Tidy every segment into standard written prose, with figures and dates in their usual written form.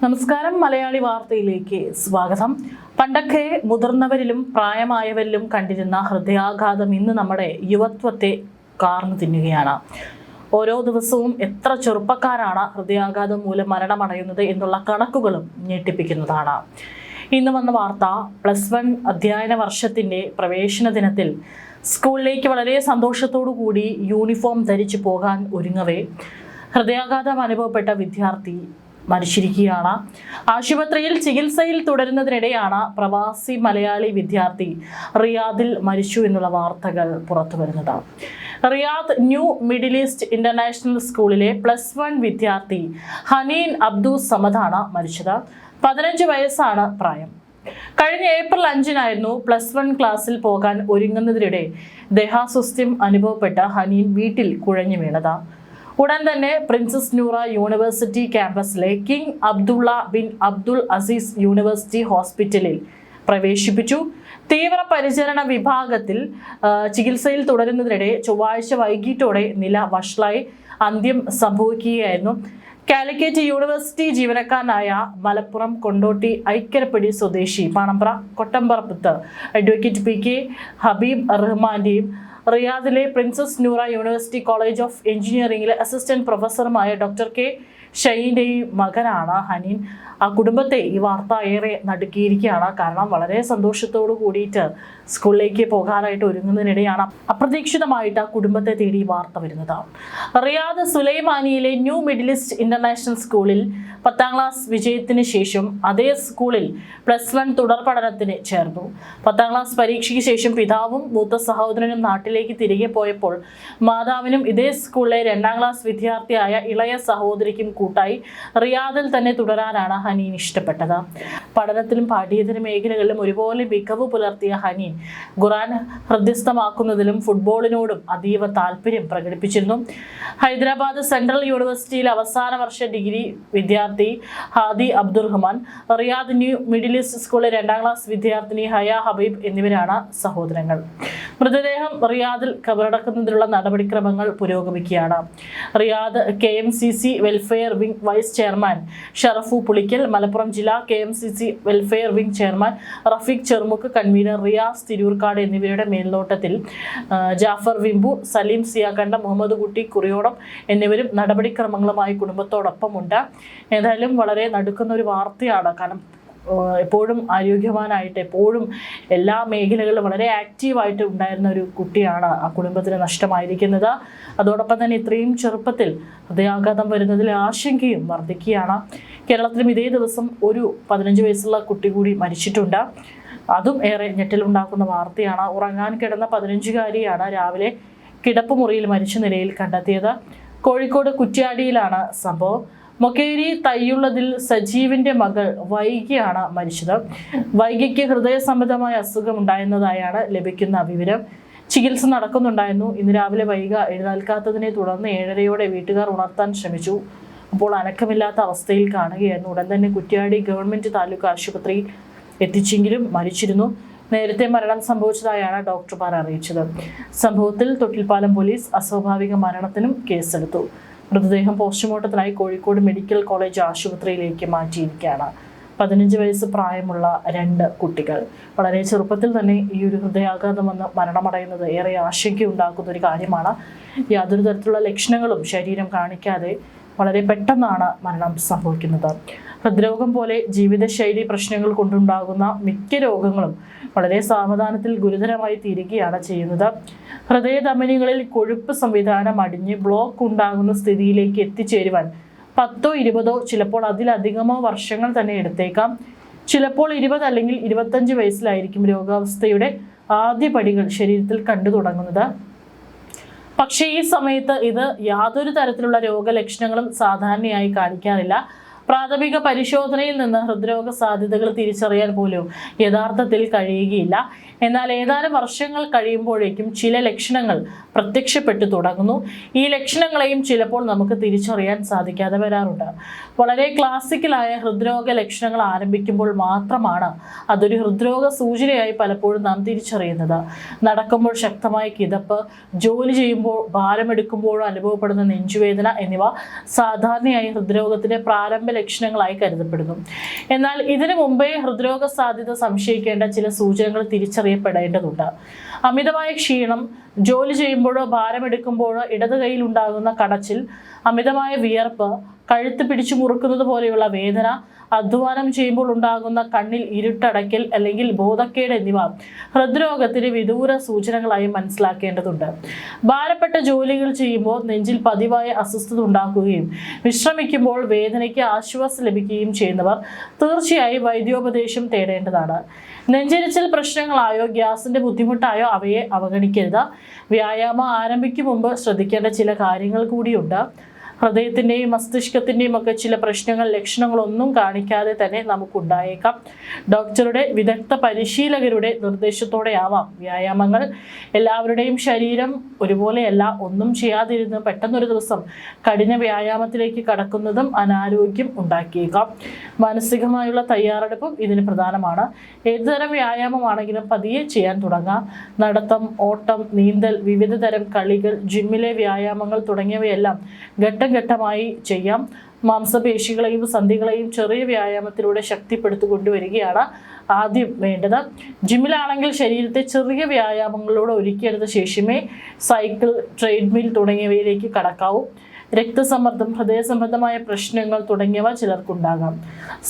നമസ്കാരം. മലയാളി വാർത്തയിലേക്ക് സ്വാഗതം. പണ്ടൊക്കെ മുതിർന്നവരിലും പ്രായമായവരിലും കണ്ടിരുന്ന ഹൃദയാഘാതം ഇന്ന് നമ്മുടെ യുവത്വത്തെ കാർന്നു തിന്നുകയാണ്. ഓരോ ദിവസവും എത്ര ചെറുപ്പക്കാരാണ് ഹൃദയാഘാതം മൂലം മരണമടയുന്നത് എന്നുള്ള കണക്കുകളും ഞെട്ടിപ്പിക്കുന്നതാണ്. ഇന്ന് വന്ന വാർത്ത, +1 അധ്യയന വർഷത്തിന്റെ പ്രവേശന ദിനത്തിൽ സ്കൂളിലേക്ക് വളരെ സന്തോഷത്തോടു കൂടി യൂണിഫോം ധരിച്ചു പോകാൻ ഒരുങ്ങവേ ഹൃദയാഘാതം അനുഭവപ്പെട്ട വിദ്യാർത്ഥി മരിച്ചിരിക്കുകയാണ്. ആശുപത്രിയിൽ ചികിത്സയിൽ തുടരുന്നതിനിടെയാണ് പ്രവാസി മലയാളി വിദ്യാർത്ഥി റിയാദിൽ മരിച്ചു എന്നുള്ള വാർത്തകൾ പുറത്തു വരുന്നത്. Riyadh New middle east international സ്കൂളിലെ +1 വിദ്യാർത്ഥി ഹനീൻ അബ്ദു സമദാണ് മരിച്ചത്. 15 വയസ്സാണ് പ്രായം. കഴിഞ്ഞ ഏപ്രിൽ 5-നായിരുന്നു +1 ക്ലാസ്സിൽ പോകാൻ ഒരുങ്ങുന്നതിനിടെ ദേഹാസ്വാസ്ഥ്യം അനുഭവപ്പെട്ട ഹനീൻ വീട്ടിൽ കുഴഞ്ഞു വീണത്. ഉടൻ തന്നെ പ്രിൻസസ് നൂറ യൂണിവേഴ്സിറ്റി ക്യാമ്പസിലെ king Abdullah bin Abdul Aziz university ഹോസ്പിറ്റലിൽ പ്രവേശിപ്പിച്ചു. തീവ്രപരിചരണ വിഭാഗത്തിൽ ചികിത്സയിൽ തുടരുന്നതിനിടെ ചൊവ്വാഴ്ച വൈകിട്ടോടെ നില വഷളായി അന്ത്യം സംഭവിക്കുകയായിരുന്നു. കാലിക്കറ്റ് യൂണിവേഴ്സിറ്റി ജീവനക്കാരനായ മലപ്പുറം കൊണ്ടോട്ടി ഐക്കരപ്പടി സ്വദേശി പാണമ്പ്ര കൊട്ടമ്പറപ്പത്ത് അഡ്വക്കേറ്റ് PK ഹബീബ് റഹ്മാന്റെയും റിയാദിലെ princess Noura university college of എഞ്ചിനീയറിംഗിലെ അസിസ്റ്റന്റ് പ്രൊഫസറുമായ ഡോക്ടർ K ഷൈൻ്റെയും മകനാണ് ഹനീൻ. ആ കുടുംബത്തെ ഈ വാർത്ത ഏറെ നടുക്കിയിരിക്കുകയാണ്. കാരണം വളരെ സന്തോഷത്തോടു കൂടിയിട്ട് സ്കൂളിലേക്ക് പോകാനായിട്ട് ഒരുങ്ങുന്നതിനിടെയാണ് അപ്രതീക്ഷിതമായിട്ട് ആ കുടുംബത്തെ തേടി വാർത്ത വരുന്നത്. റിയാദ് സുലൈമാനിയിലെ ന്യൂ മിഡിൽ ഈസ്റ്റ് ഇന്റർനാഷണൽ സ്കൂളിൽ 10ാം ക്ലാസ് വിജയത്തിന് ശേഷം അതേ സ്കൂളിൽ +1 തുടർ പഠനത്തിന് ചേർന്നു. 10ാം ക്ലാസ് പരീക്ഷയ്ക്ക് ശേഷം പിതാവും മൂത്ത സഹോദരനും നാട്ടിലേക്ക് തിരികെ പോയപ്പോൾ മാതാവിനും ഇതേ സ്കൂളിലെ 2ാം ക്ലാസ് വിദ്യാർത്ഥിയായ ഇളയ സഹോദരിക്കും കൂട്ടായി റിയാദിൽ തന്നെ തുടരാനാണ് ഹനീൻ ഇഷ്ടപ്പെട്ടത്. പഠനത്തിലും പാഠ്യേതര മേഖലകളിലും ഒരുപോലെ മികവ് പുലർത്തിയ ഹനീൻ ഖുർആൻ ഹൃദ്യസ്ഥമാക്കുന്നതിലും ഫുട്ബോളിനോടും അതീവ താല്പര്യം പ്രകടിപ്പിച്ചിരുന്നു. ഹൈദരാബാദ് സെൻട്രൽ യൂണിവേഴ്സിറ്റിയിൽ അവസാന വർഷ ഡിഗ്രി വിദ്യാർത്ഥി Hadi Abdurahman, Riyadh New middle East സ്കൂളിലെ 2ാം ക്ലാസ് വിദ്യാർത്ഥിനി ഹയ ഹബീബ് എന്നിവരാണ് സഹോദരങ്ങൾ. മൃതദേഹം റിയാദിൽ കബറടക്കുന്നതിനുള്ള നടപടിക്രമങ്ങൾ പുരോഗമിക്കുകയാണ്. Riyadh KMCC welfare wing vice chairman Sharafu Pulikkal, Malappuram ജില്ലാ KMCC welfare wing chairman Rafeeq Cherumukku, convener Riyas Tirurkkad എന്നിവരുടെ മേൽനോട്ടത്തിൽ ജാഫർ വിംബു, സലീം സിയാക്കണ്ട, മുഹമ്മദ് കുട്ടി കുറിയോടം എന്നിവരും നടപടിക്രമങ്ങളുമായി കുടുംബത്തോടൊപ്പമുണ്ട്. ഏതായാലും വളരെ നടുക്കുന്ന ഒരു വാർത്തയാണ്. കാരണം എപ്പോഴും ആരോഗ്യവാനായിട്ട് എപ്പോഴും എല്ലാ മേഖലകളിലും വളരെ ആക്റ്റീവായിട്ട് ഉണ്ടായിരുന്ന ഒരു കുട്ടിയാണ് ആ കുടുംബത്തിന് നഷ്ടമായിരിക്കുന്നത്. അതോടൊപ്പം തന്നെ ഇത്രയും ചെറുപ്പത്തിൽ ഹൃദയാഘാതം വരുന്നതിൽ ആശങ്കയും വർദ്ധിക്കുകയാണ്. കേരളത്തിലും ഇതേ ദിവസം ഒരു 15 വയസ്സുള്ള കുട്ടി കൂടി മരിച്ചിട്ടുണ്ട്. അതും ഏറെ ഞെട്ടലുണ്ടാക്കുന്ന വാർത്തയാണ്. ഉറങ്ങാൻ കിടന്ന 15-കാരിയാണ് രാവിലെ കിടപ്പുമുറിയിൽ മരിച്ച നിലയിൽ കണ്ടെത്തിയത്. കോഴിക്കോട് കുറ്റ്യാടിയിലാണ് സംഭവം. മൊക്കേരി തയ്യുള്ളതിൽ സജീവിന്റെ മകൾ വൈകിയാണ് മരിച്ചത്. വൈകിക്ക് ഹൃദയ സംബന്ധമായ അസുഖം ഉണ്ടായിരുന്നതായാണ് ലഭിക്കുന്ന വിവരം. ചികിത്സ നടക്കുന്നുണ്ടായിരുന്നു. ഇന്ന് രാവിലെ വൈക എഴുന്നേൽക്കാത്തതിനെ തുടർന്ന് 7:30യോടെ വീട്ടുകാർ ഉണർത്താൻ ശ്രമിച്ചു. അപ്പോൾ അനക്കമില്ലാത്ത അവസ്ഥയിൽ കാണുകയായിരുന്നു. ഉടൻ തന്നെ കുറ്റ്യാടി ഗവൺമെന്റ് താലൂക്ക് ആശുപത്രിയിൽ എത്തിച്ചെങ്കിലും മരിച്ചിരുന്നു. നേരത്തെ മരണം സംഭവിച്ചതായാണ് ഡോക്ടർമാർ അറിയിച്ചത്. സംഭവത്തിൽ തൊട്ടിൽപ്പാലം പോലീസ് അസ്വാഭാവിക മരണത്തിനും കേസെടുത്തു. മൃതദേഹം പോസ്റ്റ്മോർട്ടത്തിനായി കോഴിക്കോട് മെഡിക്കൽ കോളേജ് ആശുപത്രിയിലേക്ക് മാറ്റിയിരിക്കുകയാണ്. 15 വയസ്സ് പ്രായമുള്ള 2 കുട്ടികൾ വളരെ ചെറുപ്പത്തിൽ തന്നെ ഈ ഒരു ഹൃദയാഘാതം വന്ന് മരണമടയുന്നത് ഏറെ ആശങ്കയുണ്ടാക്കുന്ന ഒരു കാര്യമാണ്. യാതൊരു തരത്തിലുള്ള ലക്ഷണങ്ങളും ശരീരം കാണിക്കാതെ വളരെ പെട്ടെന്നാണ് മരണം സംഭവിക്കുന്നത്. ഹൃദ്രോഗം പോലെ ജീവിതശൈലി പ്രശ്നങ്ങൾ കൊണ്ടുണ്ടാകുന്ന മിക്ക രോഗങ്ങളും വളരെ സാവധാനത്തിൽ ഗുരുതരമായി തീരുകയാണ് ചെയ്യുന്നത്. ഹൃദയധമനികളിൽ കൊഴുപ്പ് സംവിധാനം അടിഞ്ഞ് ബ്ലോക്ക് ഉണ്ടാകുന്ന സ്ഥിതിയിലേക്ക് എത്തിച്ചേരുവാൻ 10-20 ചിലപ്പോൾ അതിലധികമോ വർഷങ്ങൾ തന്നെ എടുത്തേക്കാം. ചിലപ്പോൾ 20 അല്ലെങ്കിൽ 25 വയസ്സിലായിരിക്കും രോഗാവസ്ഥയുടെ ആദ്യ പടികൾ ശരീരത്തിൽ കണ്ടു തുടങ്ങുന്നത്. പക്ഷേ ഈ സമയത്ത് ഇത് യാതൊരു തരത്തിലുള്ള രോഗലക്ഷണങ്ങളും സാധാരണയായി കാണിക്കാറില്ല. പ്രാഥമിക പരിശോധനയിൽ നിന്ന് ഹൃദ്രോഗ സാധ്യതകൾ തിരിച്ചറിയാൻ പോലും യഥാർത്ഥത്തിൽ കഴിയുകയില്ല. എന്നാൽ ഏതാനും വർഷങ്ങൾ കഴിയുമ്പോഴേക്കും ചില ലക്ഷണങ്ങൾ പ്രത്യക്ഷപ്പെട്ടു തുടങ്ങുന്നു. ഈ ലക്ഷണങ്ങളെയും ചിലപ്പോൾ നമുക്ക് തിരിച്ചറിയാൻ സാധിക്കാതെ വരാറുണ്ട്. വളരെ ക്ലാസിക്കലായ ഹൃദ്രോഗ ലക്ഷണങ്ങൾ ആരംഭിക്കുമ്പോൾ മാത്രമാണ് അതൊരു ഹൃദ്രോഗ സൂചനയായി പലപ്പോഴും നാം തിരിച്ചറിയുന്നത്. നടക്കുമ്പോൾ ശക്തമായ കിതപ്പ്, ജോലി ചെയ്യുമ്പോൾ ഭാരമെടുക്കുമ്പോഴോ അനുഭവപ്പെടുന്ന നെഞ്ചുവേദന എന്നിവ സാധാരണയായി ഹൃദ്രോഗത്തിന്റെ പ്രാരംഭ ലക്ഷണങ്ങളായി കരുതപ്പെടുന്നു. എന്നാൽ ഇതിനു മുമ്പേ ഹൃദ്രോഗ സാധ്യത സംശയിക്കേണ്ട ചില സൂചനകൾ തിരിച്ചറിയപ്പെടേണ്ടതുണ്ട്. അമിതമായ ക്ഷീണം, ജോലി ചെയ്യുമ്പോഴോ ഭാരമെടുക്കുമ്പോഴോ ഇടത് കൈയിൽ ഉണ്ടാകുന്ന കടച്ചിൽ, അമിതമായ വിയർപ്പ്, കഴുത്ത് പിടിച്ചു മുറുക്കുന്നത് പോലെയുള്ള വേദന, അധ്വാനം ചെയ്യുമ്പോൾ ഉണ്ടാകുന്ന കണ്ണിൽ ഇരുട്ടടയ്ക്കൽ അല്ലെങ്കിൽ ബോധക്കേട് എന്നിവ ഹൃദ്രോഗത്തിന് വിദൂര സൂചനകളായി മനസ്സിലാക്കേണ്ടതുണ്ട്. ഭാരപ്പെട്ട ജോലികൾ ചെയ്യുമ്പോൾ നെഞ്ചിൽ പതിവായ അസ്വസ്ഥത ഉണ്ടാക്കുകയും വിശ്രമിക്കുമ്പോൾ വേദനയ്ക്ക് ആശ്വാസം ലഭിക്കുകയും ചെയ്യുന്നവർ തീർച്ചയായും വൈദ്യോപദേശം തേടേണ്ടതാണ്. നെഞ്ചെരിച്ചിൽ പ്രശ്നങ്ങളായോ ഗ്യാസിന്റെ ബുദ്ധിമുട്ടായോ അവയെ അവഗണിക്കരുത്. വ്യായാമം ആരംഭിക്കും മുമ്പ് ശ്രദ്ധിക്കേണ്ട ചില കാര്യങ്ങൾ കൂടിയുണ്ട്. ഹൃദയത്തിൻ്റെയും മസ്തിഷ്കത്തിൻ്റെയും ഒക്കെ ചില പ്രശ്നങ്ങൾ ലക്ഷണങ്ങളൊന്നും കാണിക്കാതെ തന്നെ നമുക്കുണ്ടായേക്കാം. ഡോക്ടറുടെ വിദഗ്ധ പരിശീലകരുടെ നിർദ്ദേശത്തോടെ ആവാം വ്യായാമങ്ങൾ. എല്ലാവരുടെയും ശരീരം ഒരുപോലെയല്ല. ഒന്നും ചെയ്യാതിരുന്ന് പെട്ടെന്നൊരു ദിവസം കഠിന വ്യായാമത്തിലേക്ക് കടക്കുന്നതും അനാരോഗ്യം ഉണ്ടാക്കിയേക്കാം. മാനസികമായുള്ള തയ്യാറെടുപ്പും ഇതിന് പ്രധാനമാണ്. ഏതുതരം വ്യായാമമാണെങ്കിലും പതിയെ ചെയ്യാൻ തുടങ്ങാം. നടത്തം, ഓട്ടം, നീന്തൽ, വിവിധ തരം കളികൾ, ജിമ്മിലെ വ്യായാമങ്ങൾ തുടങ്ങിയവയെല്ലാം ഘട്ടമായി ചെയ്യാം. മാംസപേശികളെയും സന്ധികളെയും ചെറിയ വ്യായാമത്തിലൂടെ ശക്തിപ്പെടുത്തിക്കൊണ്ടുവരികയാണ് ആദ്യം വേണ്ടത്. ജിമ്മിലാണെങ്കിൽ ശരീരത്തെ ചെറിയ വ്യായാമങ്ങളിലൂടെ ഒരുക്കിയെടുത്ത ശേഷമേ സൈക്കിൾ, ട്രെഡ്മിൽ തുടങ്ങിയവയിലേക്ക് കടക്കാവൂ. രക്തസമ്മർദ്ദം, ഹൃദയ സംബന്ധമായ പ്രശ്നങ്ങൾ തുടങ്ങിയവ ചിലർക്കുണ്ടാകാം.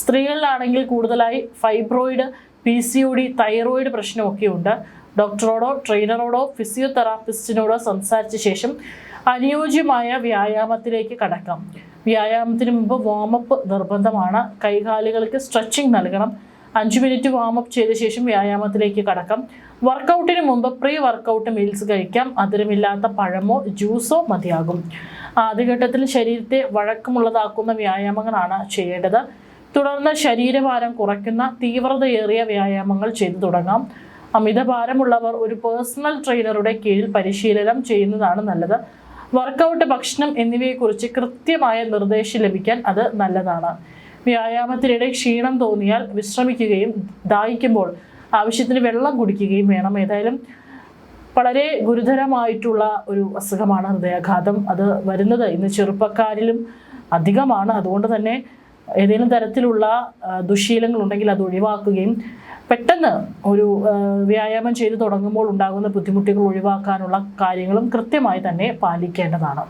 സ്ത്രീകളിലാണെങ്കിൽ കൂടുതലായി ഫൈബ്രോയിഡ്, PCOD, തൈറോയിഡ് പ്രശ്നമൊക്കെ ഉണ്ട്. ഡോക്ടറോടോ ട്രെയിനറോടോ ഫിസിയോതെറാപ്പിസ്റ്റിനോടോ സംസാരിച്ച ശേഷം അനുയോജ്യമായ വ്യായാമത്തിലേക്ക് കടക്കാം. വ്യായാമത്തിന് മുമ്പ് വാമപ്പ് നിർബന്ധമാണ്. കൈകാലുകൾക്ക് സ്ട്രെച്ചിങ് നൽകണം. 5 മിനിറ്റ് വാമപ്പ് ചെയ്ത ശേഷം വ്യായാമത്തിലേക്ക് കടക്കാം. വർക്കൗട്ടിന് മുമ്പ് പ്രീ വർക്കൗട്ട് മീൽസ് കഴിക്കാം. മധുരമില്ലാത്ത പഴമോ ജ്യൂസോ മതിയാകും. ആദ്യഘട്ടത്തിൽ ശരീരത്തെ വഴക്കമുള്ളതാക്കുന്ന വ്യായാമങ്ങളാണ് ചെയ്യേണ്ടത്. തുടർന്ന് ശരീരഭാരം കുറയ്ക്കുന്ന തീവ്രതയേറിയ വ്യായാമങ്ങൾ ചെയ്തു തുടങ്ങാം. അമിതഭാരമുള്ളവർ ഒരു പേഴ്സണൽ ട്രെയിനറുടെ കീഴിൽ പരിശീലനം ചെയ്യുന്നതാണ് നല്ലത്. വർക്കൗട്ട്, ഭക്ഷണം എന്നിവയെക്കുറിച്ച് കൃത്യമായ നിർദ്ദേശം ലഭിക്കാൻ അത് നല്ലതാണ്. വ്യായാമത്തിനിടെ ക്ഷീണം തോന്നിയാൽ വിശ്രമിക്കുകയും ദാഹിക്കുമ്പോൾ ആവശ്യത്തിന് വെള്ളം കുടിക്കുകയും വേണം. ഏതായാലും വളരെ ഗുരുതരമായിട്ടുള്ള ഒരു അസുഖമാണ് ഹൃദയാഘാതം. അത് വരുന്നത് ഇന്ന് ചെറുപ്പക്കാരിലും അധികമാണ്. അതുകൊണ്ട് തന്നെ ഏതെങ്കിലും തരത്തിലുള്ള ദുശ്ശീലങ്ങൾ ഉണ്ടെങ്കിൽ അത് ഒഴിവാക്കുകയും പെട്ടെന്ന് ഒരു വ്യായാമം ചെയ്തു തുടങ്ങുമ്പോൾ ഉണ്ടാകുന്ന ബുദ്ധിമുട്ടുകൾ ഒഴിവാക്കാനുള്ള കാര്യങ്ങളും കൃത്യമായി തന്നെ പാലിക്കേണ്ടതാണ്.